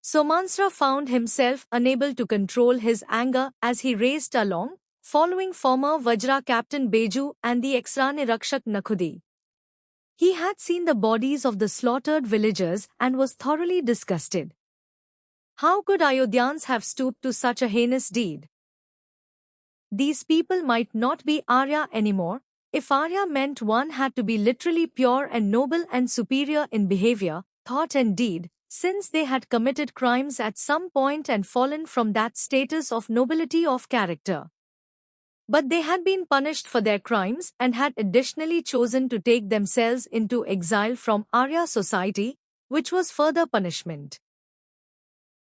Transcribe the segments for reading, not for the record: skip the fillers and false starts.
Somansra found himself unable to control his anger as he raced along, following former Vajra captain Beju and the ex-Rani Rakshak Nakhudi. He had seen the bodies of the slaughtered villagers and was thoroughly disgusted. How could Ayodhyans have stooped to such a heinous deed? These people might not be Arya anymore. If Arya meant one had to be literally pure and noble and superior in behavior, thought and deed, since they had committed crimes at some point and fallen from that status of nobility of character. But they had been punished for their crimes and had additionally chosen to take themselves into exile from Arya society, which was further punishment.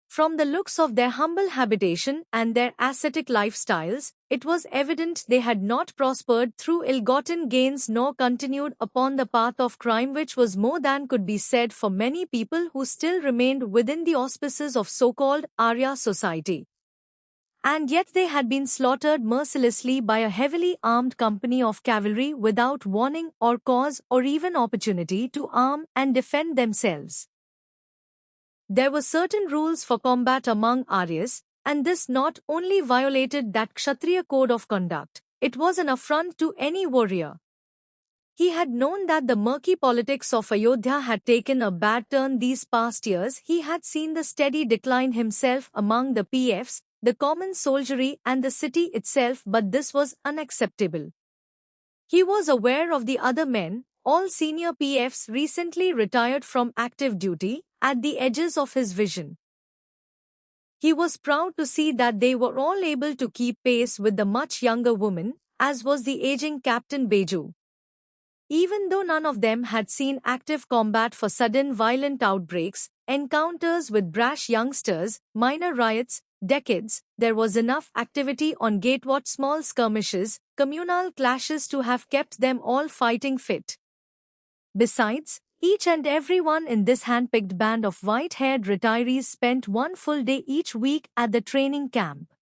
From the looks of their humble habitation and their ascetic lifestyles, it was evident they had not prospered through ill-gotten gains nor continued upon the path of crime, which was more than could be said for many people who still remained within the auspices of so-called Arya society. And yet they had been slaughtered mercilessly by a heavily armed company of cavalry without warning or cause or even opportunity to arm and defend themselves. There were certain rules for combat among Aryas, and this not only violated that Kshatriya code of conduct, it was an affront to any warrior. He had known that the murky politics of Ayodhya had taken a bad turn these past years. He had seen the steady decline himself among the PFs, the common soldiery and the city itself, but this was unacceptable. He was aware of the other men, all senior PFs recently retired from active duty, at the edges of his vision. He was proud to see that they were all able to keep pace with the much younger woman, as was the aging Captain Beju. Even though none of them had seen active combat for sudden violent outbreaks, encounters with brash youngsters, minor riots, decades, there was enough activity on Gatewatch, small skirmishes, communal clashes to have kept them all fighting fit. Besides, each and every one in this hand-picked band of white-haired retirees spent one full day each week at the training camp.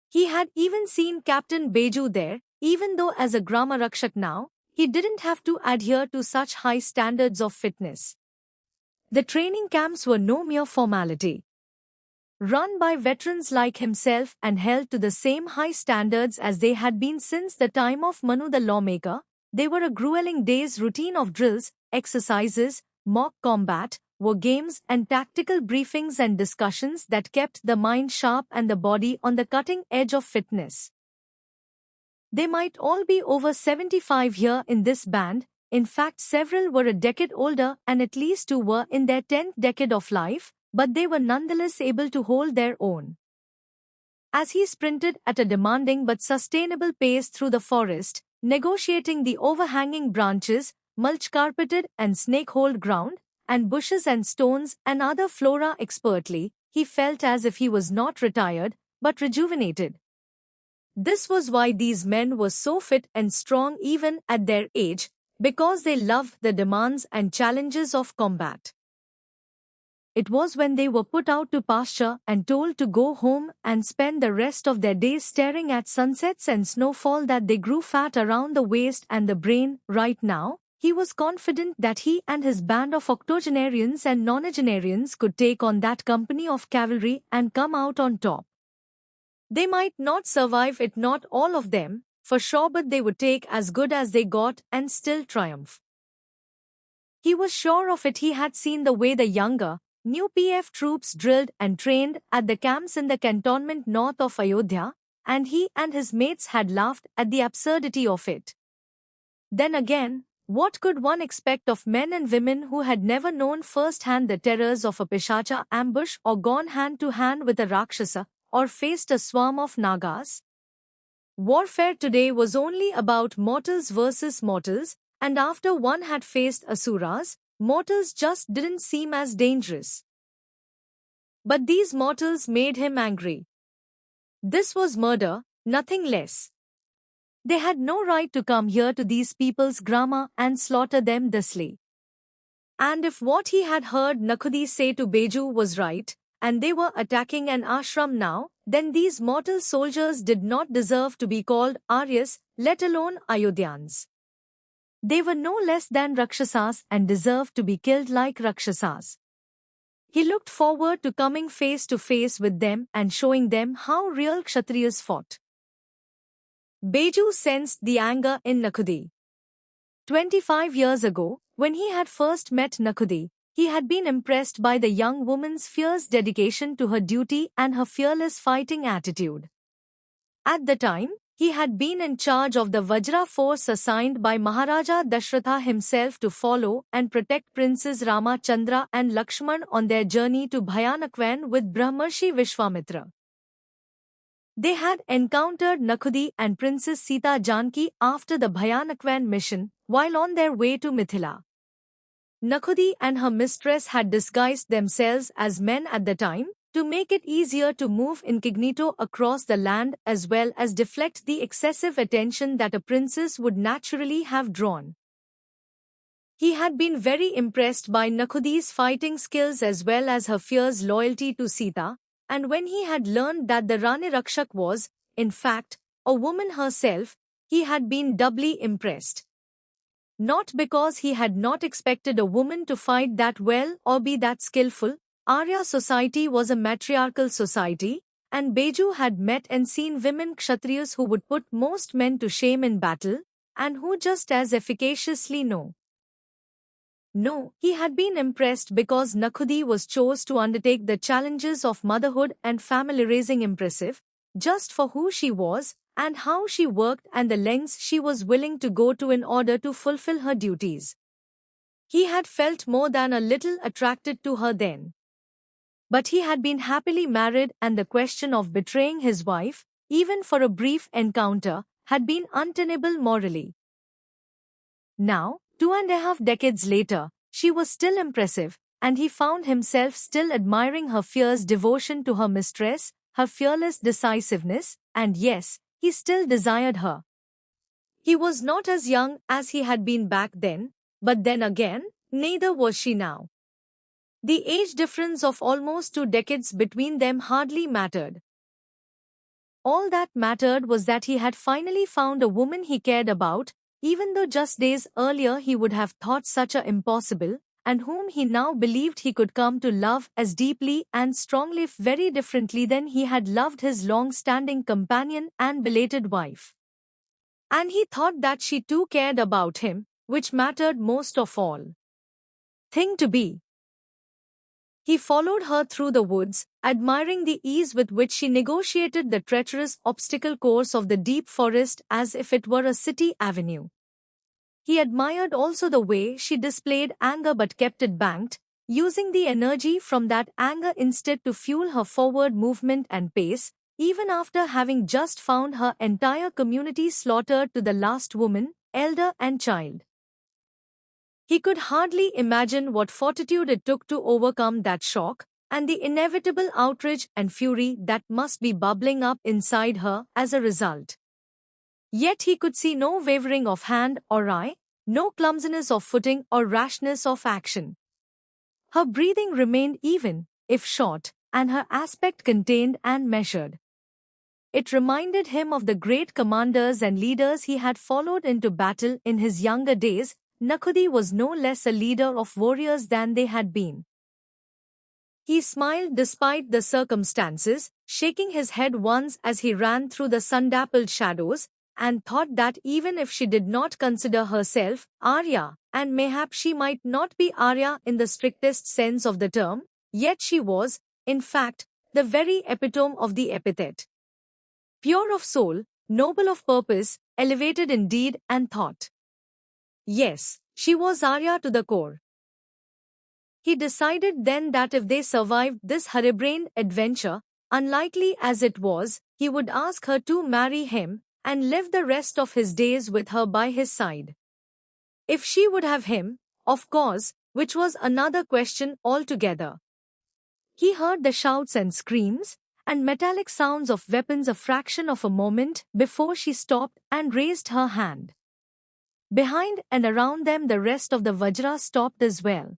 He had even seen Captain Beju there, even though as a Grama Rakshak now, he didn't have to adhere to such high standards of fitness. The training camps were no mere formality. Run by veterans like himself and held to the same high standards as they had been since the time of Manu the lawmaker, they were a grueling day's routine of drills, exercises, mock combat, war games and tactical briefings and discussions that kept the mind sharp and the body on the cutting edge of fitness. They might all be over 75 here in this band. In fact, several were a decade older and at least two were in their 10th decade of life, but they were nonetheless able to hold their own. As he sprinted at a demanding but sustainable pace through the forest, negotiating the overhanging branches, mulch-carpeted and snake-holed ground, and bushes and stones and other flora expertly, he felt as if he was not retired, but rejuvenated. This was why these men were so fit and strong even at their age, because they loved the demands and challenges of combat. It was when they were put out to pasture and told to go home and spend the rest of their days staring at sunsets and snowfall that they grew fat around the waist and the brain. Right now, he was confident that he and his band of octogenarians and nonagenarians could take on that company of cavalry and come out on top. They might not survive it, not all of them, for sure, but they would take as good as they got and still triumph. He was sure of it. He had seen the way the younger, new PF troops drilled and trained at the camps in the cantonment north of Ayodhya, and he and his mates had laughed at the absurdity of it. Then again, what could one expect of men and women who had never known firsthand the terrors of a Pishacha ambush or gone hand-to-hand with a Rakshasa or faced a swarm of Nagas? Warfare today was only about mortals versus mortals, and after one had faced Asuras, mortals just didn't seem as dangerous. But these mortals made him angry. This was murder, nothing less. They had no right to come here to these people's grama and slaughter them thusly. And if what he had heard Nakhudi say to Beju was right, and they were attacking an ashram now, then these mortal soldiers did not deserve to be called Aryas, let alone Ayodhyans. They were no less than Rakshasas and deserved to be killed like Rakshasas. He looked forward to coming face to face with them and showing them how real Kshatriyas fought. Beju sensed the anger in Nakhudi. 25 years ago, when he had first met Nakhudi, he had been impressed by the young woman's fierce dedication to her duty and her fearless fighting attitude. At the time, he had been in charge of the Vajra force assigned by Maharaja Dashratha himself to follow and protect Princes Ramachandra and Lakshman on their journey to Bhayanakvan with Brahmarshi Vishwamitra. They had encountered Nakhudi and Princess Sita Janki after the Bhayanakvan mission, while on their way to Mithila. Nakhudi and her mistress had disguised themselves as men at the time, to make it easier to move incognito across the land as well as deflect the excessive attention that a princess would naturally have drawn. He had been very impressed by Nakhudi's fighting skills as well as her fierce loyalty to Sita, and when he had learned that the Rani Rakshak was, in fact, a woman herself, he had been doubly impressed. Not because he had not expected a woman to fight that well or be that skillful. Arya society was a matriarchal society, and Beju had met and seen women Kshatriyas who would put most men to shame in battle, and who just as efficaciously know. No, he had been impressed because Nakhudi was chose to undertake the challenges of motherhood and family raising impressive, just for who she was, and how she worked and the lengths she was willing to go to in order to fulfill her duties. He had felt more than a little attracted to her then. But he had been happily married and the question of betraying his wife, even for a brief encounter, had been untenable morally. Now, 2.5 decades later, she was still impressive, and he found himself still admiring her fierce devotion to her mistress, her fearless decisiveness, and yes, he still desired her. He was not as young as he had been back then, but then again, neither was she now. The age difference of almost 2 decades between them hardly mattered. All that mattered was that he had finally found a woman he cared about, even though just days earlier he would have thought such a impossible, and whom he now believed he could come to love as deeply and strongly if very differently than he had loved his long-standing companion and belated wife. And he thought that she too cared about him, which mattered most of all. Thing to be. He followed her through the woods, admiring the ease with which she negotiated the treacherous obstacle course of the deep forest as if it were a city avenue. He admired also the way she displayed anger but kept it banked, using the energy from that anger instead to fuel her forward movement and pace, even after having just found her entire community slaughtered to the last woman, elder and child. He could hardly imagine what fortitude it took to overcome that shock, and the inevitable outrage and fury that must be bubbling up inside her as a result. Yet he could see no wavering of hand or eye, no clumsiness of footing or rashness of action. Her breathing remained even, if short, and her aspect contained and measured. It reminded him of the great commanders and leaders he had followed into battle in his younger days. Nakhudi was no less a leader of warriors than they had been. He smiled despite the circumstances, shaking his head once as he ran through the sun-dappled shadows, and thought that even if she did not consider herself Arya, and mayhap she might not be Arya in the strictest sense of the term, yet she was, in fact, the very epitome of the epithet. Pure of soul, noble of purpose, elevated in deed and thought. Yes, she was Arya to the core. He decided then that if they survived this harebrained adventure, unlikely as it was, he would ask her to marry him and live the rest of his days with her by his side. If she would have him, of course, which was another question altogether. He heard the shouts and screams and metallic sounds of weapons a fraction of a moment before she stopped and raised her hand. Behind and around them the rest of the Vajra stopped as well.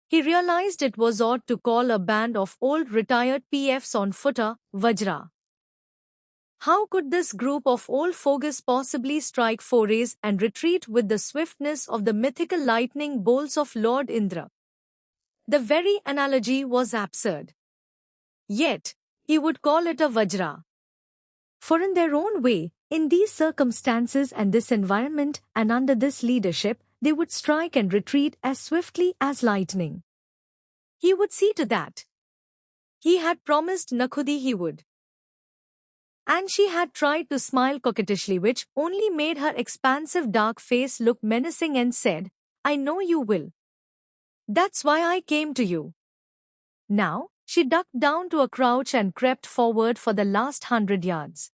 He realized it was odd to call a band of old retired PFs on foot a Vajra. How could this group of old fogies possibly strike forays and retreat with the swiftness of the mythical lightning bolts of Lord Indra? The very analogy was absurd. Yet, he would call it a Vajra. For in their own way, in these circumstances and this environment and under this leadership, they would strike and retreat as swiftly as lightning. He would see to that. He had promised Nakhudi he would. And she had tried to smile coquettishly, which only made her expansive dark face look menacing, and said, "I know you will. That's why I came to you." Now, she ducked down to a crouch and crept forward for the last 100 yards.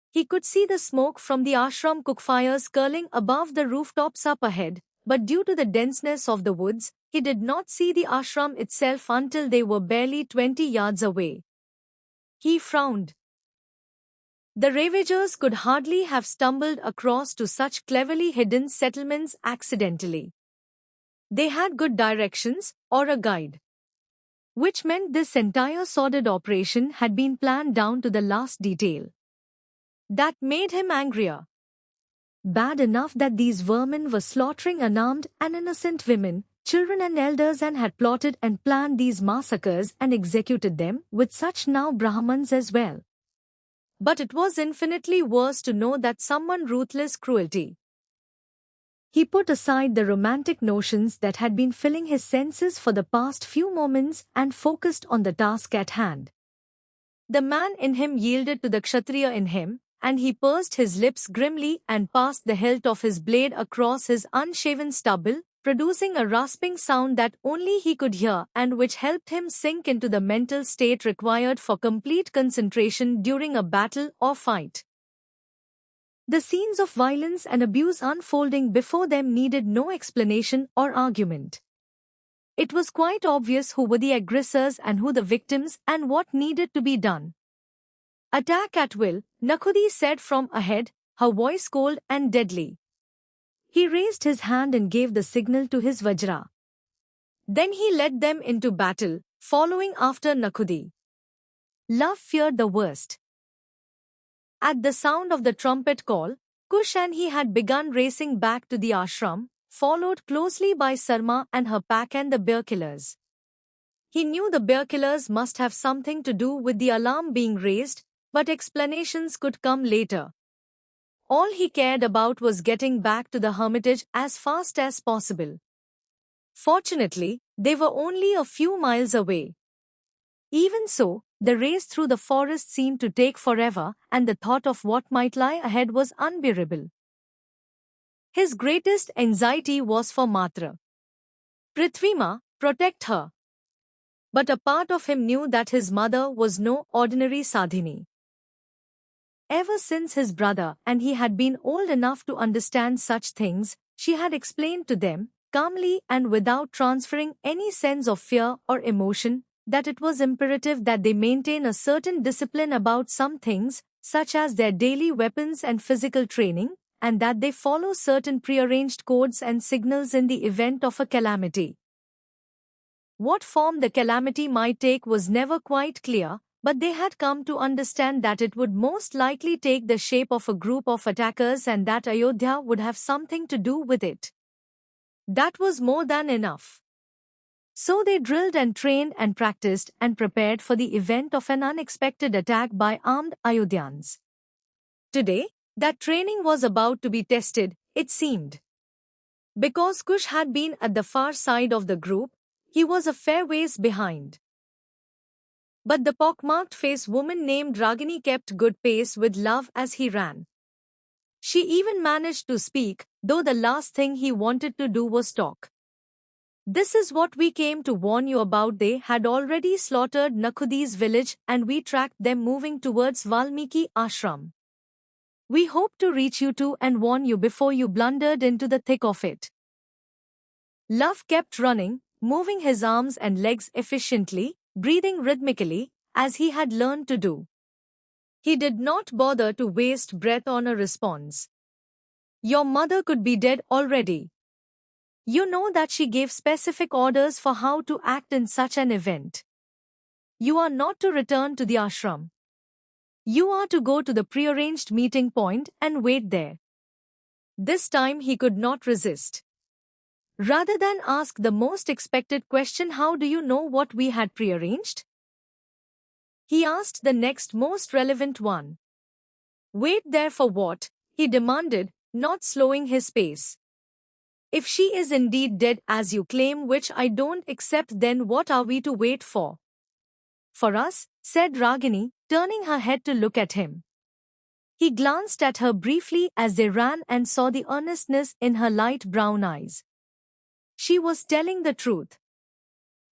He could see the smoke from the ashram cookfires curling above the rooftops up ahead, but due to the denseness of the woods, he did not see the ashram itself until they were barely 20 yards away. He frowned. The ravagers could hardly have stumbled across to such cleverly hidden settlements accidentally. They had good directions, or a guide. Which meant this entire sordid operation had been planned down to the last detail. That made him angrier. Bad enough that these vermin were slaughtering unarmed and innocent women, children and elders, and had plotted and planned these massacres and executed them with such now Brahmins as well. But it was infinitely worse to know that someone ruthless cruelty. He put aside the romantic notions that had been filling his senses for the past few moments and focused on the task at hand. The man in him yielded to the Kshatriya in him, and he pursed his lips grimly and passed the hilt of his blade across his unshaven stubble, producing a rasping sound that only he could hear and which helped him sink into the mental state required for complete concentration during a battle or fight. The scenes of violence and abuse unfolding before them needed no explanation or argument. It was quite obvious who were the aggressors and who the victims and what needed to be done. "Attack at will," Nakhudi said from ahead, her voice cold and deadly. He raised his hand and gave the signal to his Vajra. Then he led them into battle, following after Nakhudi. Love feared the worst. At the sound of the trumpet call, Kush and he had begun racing back to the ashram, followed closely by Sarma and her pack and the bear killers. He knew the bear killers must have something to do with the alarm being raised, but explanations could come later. All he cared about was getting back to the hermitage as fast as possible. Fortunately, they were only a few miles away. Even so, the race through the forest seemed to take forever, and the thought of what might lie ahead was unbearable. His greatest anxiety was for Matra. Prithvima, protect her. But a part of him knew that his mother was no ordinary sadhini. Ever since his brother and he had been old enough to understand such things, she had explained to them, calmly and without transferring any sense of fear or emotion, that it was imperative that they maintain a certain discipline about some things, such as their daily weapons and physical training, and that they follow certain prearranged codes and signals in the event of a calamity. What form the calamity might take was never quite clear, but they had come to understand that it would most likely take the shape of a group of attackers and that Ayodhya would have something to do with it. That was more than enough. So they drilled and trained and practiced and prepared for the event of an unexpected attack by armed Ayodhyans. Today, that training was about to be tested, it seemed. Because Kush had been at the far side of the group, he was a fair ways behind. But the pockmarked-faced woman named Ragini kept good pace with Love as he ran. She even managed to speak, though the last thing he wanted to do was talk. "This is what we came to warn you about. They had already slaughtered Nakhudi's village and we tracked them moving towards Valmiki ashram. We hoped to reach you too and warn you before you blundered into the thick of it." Love kept running, moving his arms and legs efficiently, breathing rhythmically, as he had learned to do. He did not bother to waste breath on a response. "Your mother could be dead already. You know that she gave specific orders for how to act in such an event. You are not to return to the ashram. You are to go to the prearranged meeting point and wait there." This time he could not resist. Rather than ask the most expected question, "How do you know what we had prearranged?" he asked the next most relevant one. "Wait there for what?" he demanded, not slowing his pace. "If she is indeed dead as you claim, which I don't accept, then what are we to wait for?" "For us," said Ragini, turning her head to look at him. He glanced at her briefly as they ran and saw the earnestness in her light brown eyes. She was telling the truth.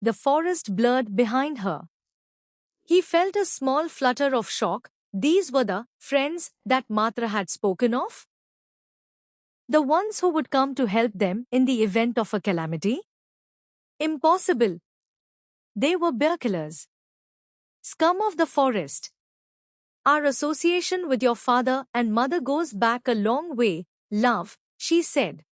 The forest blurred behind her. He felt a small flutter of shock. These were the friends that Matra had spoken of? The ones who would come to help them in the event of a calamity? Impossible. They were bear-killers. Scum of the forest. "Our association with your father and mother goes back a long way, love," she said.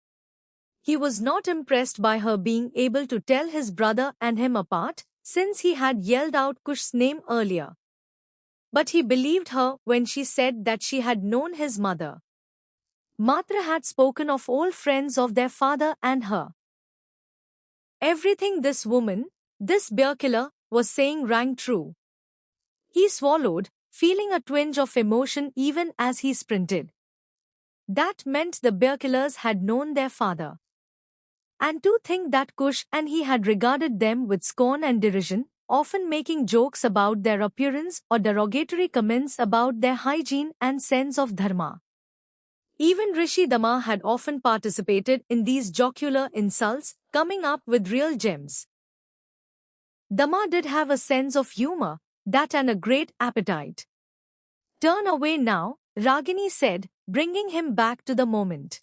He was not impressed by her being able to tell his brother and him apart, since he had yelled out Kush's name earlier. But he believed her when she said that she had known his mother. Matra had spoken of old friends of their father and her. Everything this woman, this bear-killer, was saying rang true. He swallowed, feeling a twinge of emotion even as he sprinted. That meant the bear-killers had known their father. And to think that Kush and he had regarded them with scorn and derision, often making jokes about their appearance or derogatory comments about their hygiene and sense of dharma. Even Rishi Dama had often participated in these jocular insults, coming up with real gems. Dama did have a sense of humor, that and a great appetite. "Turn away now," Ragini said, bringing him back to the moment.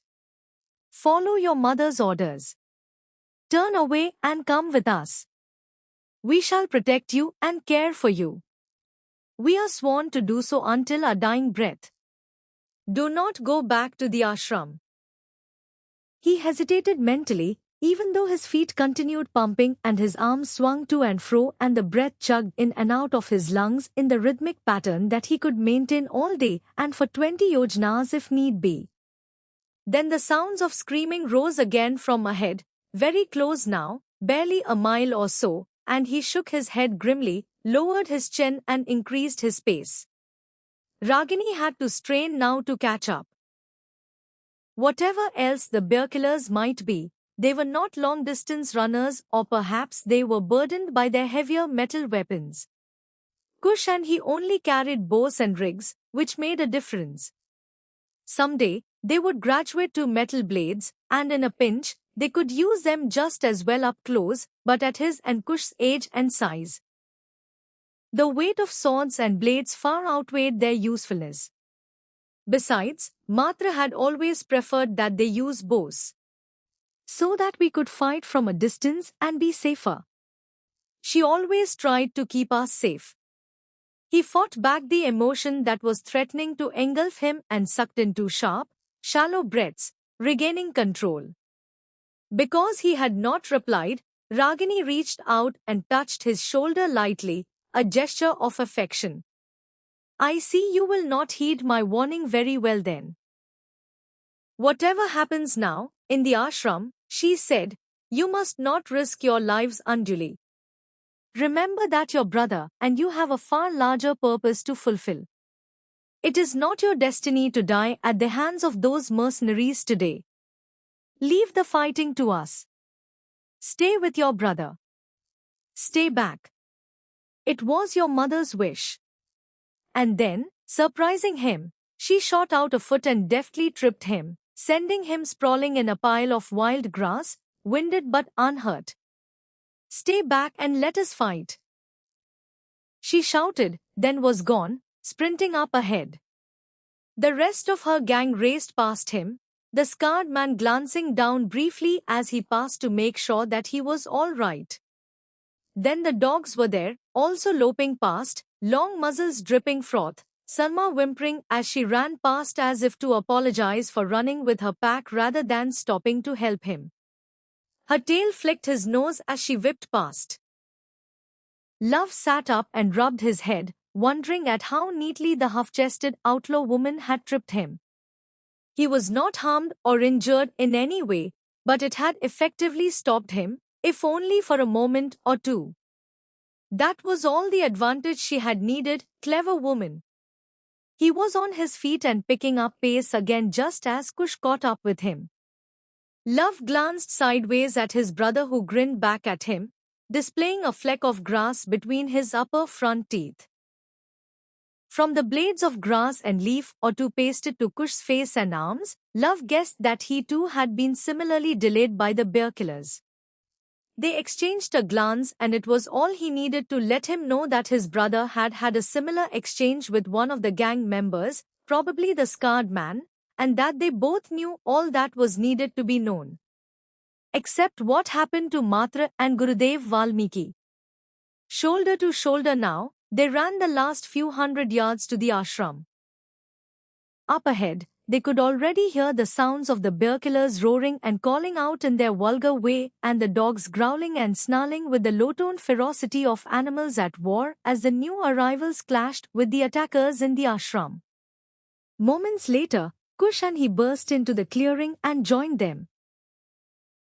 "Follow your mother's orders. Turn away and come with us. We shall protect you and care for you. We are sworn to do so until our dying breath. Do not go back to the ashram." He hesitated mentally, even though his feet continued pumping and his arms swung to and fro and the breath chugged in and out of his lungs in the rhythmic pattern that he could maintain all day and for 20 yojnas if need be. Then the sounds of screaming rose again from ahead, very close now, barely a mile or so, and he shook his head grimly, lowered his chin and increased his pace. Ragini had to strain now to catch up. Whatever else the bear-killers might be, they were not long-distance runners, or perhaps they were burdened by their heavier metal weapons. Kush and he only carried bows and rigs, which made a difference. Someday, they would graduate to metal blades, and in a pinch, they could use them just as well up close, but at his and Kush's age and size, the weight of swords and blades far outweighed their usefulness. Besides, Matra had always preferred that they use bows, so that we could fight from a distance and be safer. She always tried to keep us safe. He fought back the emotion that was threatening to engulf him and sucked into sharp, shallow breaths, regaining control. Because he had not replied, Ragini reached out and touched his shoulder lightly, a gesture of affection. "I see you will not heed my warning very well then. Whatever happens now, in the ashram," she said, "you must not risk your lives unduly. Remember that your brother and you have a far larger purpose to fulfill. It is not your destiny to die at the hands of those mercenaries today. Leave the fighting to us. Stay with your brother. Stay back. It was your mother's wish." And then, surprising him, she shot out a foot and deftly tripped him, sending him sprawling in a pile of wild grass, winded but unhurt. "Stay back and let us fight," she shouted, then was gone, sprinting up ahead. The rest of her gang raced past him, the scarred man glancing down briefly as he passed to make sure that he was all right. Then the dogs were there, also loping past, long muzzles dripping froth, Salma whimpering as she ran past as if to apologize for running with her pack rather than stopping to help him. Her tail flicked his nose as she whipped past. Love sat up and rubbed his head, wondering at how neatly the half-chested outlaw woman had tripped him. He was not harmed or injured in any way, but it had effectively stopped him, if only for a moment or two. That was all the advantage she had needed, clever woman. He was on his feet and picking up pace again just as Kush caught up with him. Love glanced sideways at his brother who grinned back at him, displaying a fleck of grass between his upper front teeth. From the blades of grass and leaf or two pasted to Kush's face and arms, Love guessed that he too had been similarly delayed by the bear killers. They exchanged a glance and it was all he needed to let him know that his brother had had a similar exchange with one of the gang members, probably the scarred man, and that they both knew all that was needed to be known. Except what happened to Matra and Gurudev Valmiki. Shoulder to shoulder now, they ran the last few hundred yards to the ashram. Up ahead, they could already hear the sounds of the bear killers roaring and calling out in their vulgar way and the dogs growling and snarling with the low-toned ferocity of animals at war as the new arrivals clashed with the attackers in the ashram. Moments later, Kush and he burst into the clearing and joined them.